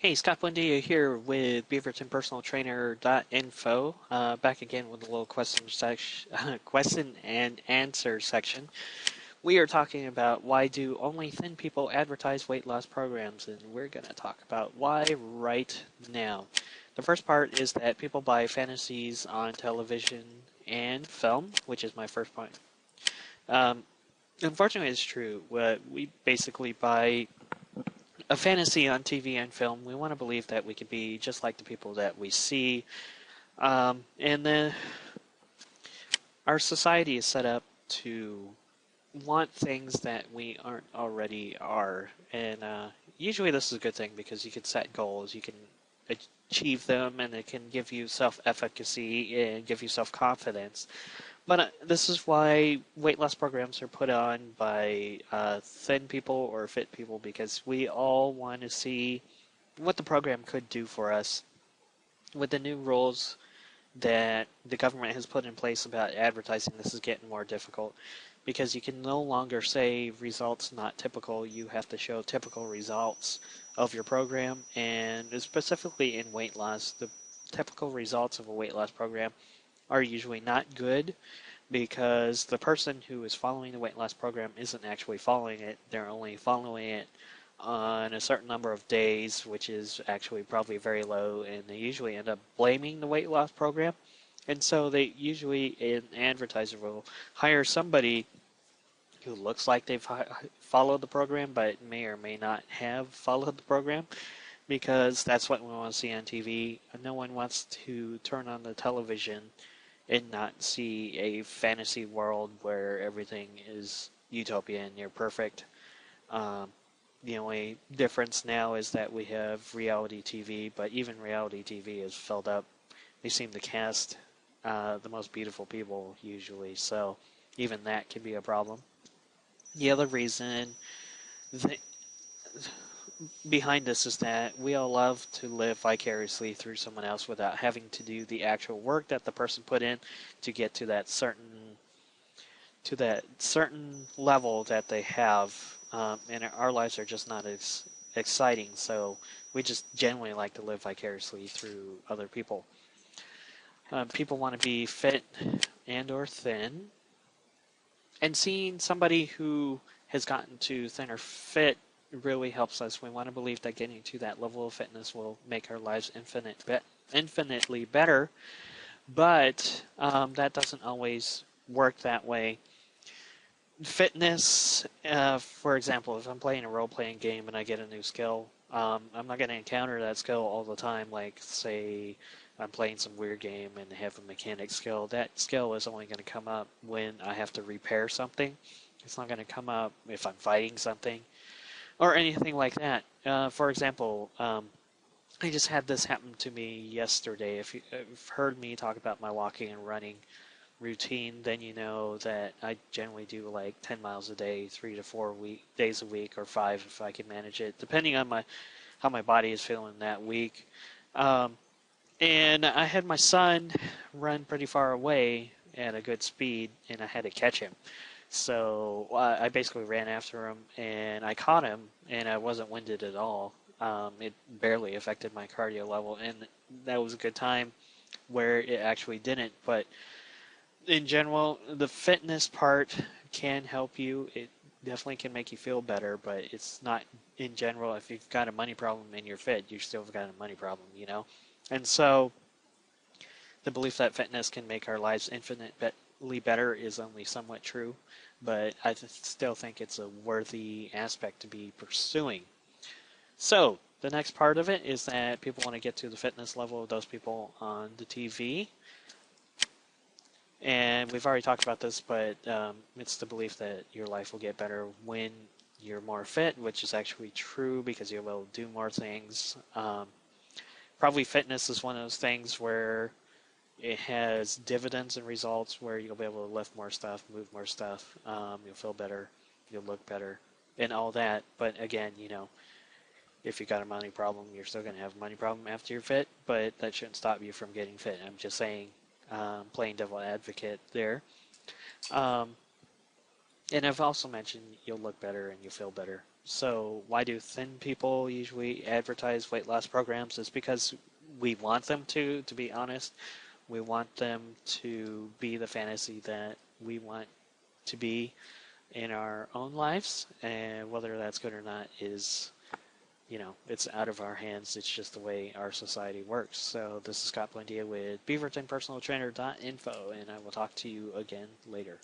Hey, Scott Buendia here with BeavertonPersonalTrainer.info. Back again with a little question and answer section. We are talking about why do only thin people advertise weight loss programs, and we're going to talk about why right now. The first part is that people buy fantasies on television and film, which is my first point. Unfortunately, it's true. We basically buy a fantasy on TV and film. We want to believe that we could be just like the people that we see. And then our society is set up to want things that we aren't already are. And usually this is a good thing because you can set goals, you can achieve them, and it can give you self-efficacy and give you self-confidence. But this is why weight loss programs are put on by thin people or fit people, because we all want to see what the program could do for us. With the new rules that the government has put in place about advertising, this is getting more difficult because you can no longer say results not typical. You have to show typical results of your program, and specifically in weight loss, the typical results of a weight loss program are usually not good because the person who is following the weight loss program isn't actually following it. They're only following it on a certain number of days, which is actually probably very low, and they usually end up blaming the weight loss program. And so they usually, an advertiser will hire somebody who looks like they've followed the program, but may or may not have followed the program, because that's what we want to see on TV. No one wants to turn on the television and not see a fantasy world where everything is utopia and near perfect. The only difference now is that we have reality TV, but even reality TV is filled up. They seem to cast the most beautiful people usually, so even that can be a problem. The other reason that behind this is that we all love to live vicariously through someone else without having to do the actual work that the person put in to get to that certain level that they have, and our lives are just not as exciting. So we just generally like to live vicariously through other people. People want to be fit and or thin, and seeing somebody who has gotten to thin or fit really helps us. We want to believe that getting to that level of fitness will make our lives infinitely better, but that doesn't always work that way. Fitness, for example, if I'm playing a role-playing game and I get a new skill, I'm not going to encounter that skill all the time. Like, say, I'm playing some weird game and have a mechanic skill. That skill is only going to come up when I have to repair something. It's not going to come up if I'm fighting something or anything like that. For example, I just had this happen to me yesterday. If you've heard me talk about my walking and running routine, then you know that I generally do like 10 miles a day, 3 to 4 days a week, or 5 if I can manage it, depending on how my body is feeling that week. And I had my son run pretty far away at a good speed, and I had to catch him. So I basically ran after him, and I caught him, and I wasn't winded at all. It barely affected my cardio level, and that was a good time where it actually didn't. But in general, the fitness part can help you. It definitely can make you feel better, but it's not in general. If you've got a money problem and you're fit, you still have got a money problem, you know? And so the belief that fitness can make our lives infinitely better is only somewhat true, but I still think it's a worthy aspect to be pursuing. So the next part of it is that people want to get to the fitness level of those people on the TV. And we've already talked about this, but it's the belief that your life will get better when you're more fit, which is actually true because you'll be able to do more things. Probably fitness is one of those things where it has dividends and results where you'll be able to lift more stuff, move more stuff, you'll feel better, you'll look better, and all that. But again, you know, if you got a money problem, you're still going to have a money problem after you're fit, but that shouldn't stop you from getting fit. I'm just saying, playing devil advocate there. And I've also mentioned you'll look better and you'll feel better So why do thin people usually advertise weight loss programs? Is because we want them to be honest. We want them to be the fantasy that we want to be in our own lives, and whether that's good or not is, it's out of our hands. It's just the way our society works. So this is Scott Buendia with beavertonpersonaltrainer.info, and I will talk to you again later.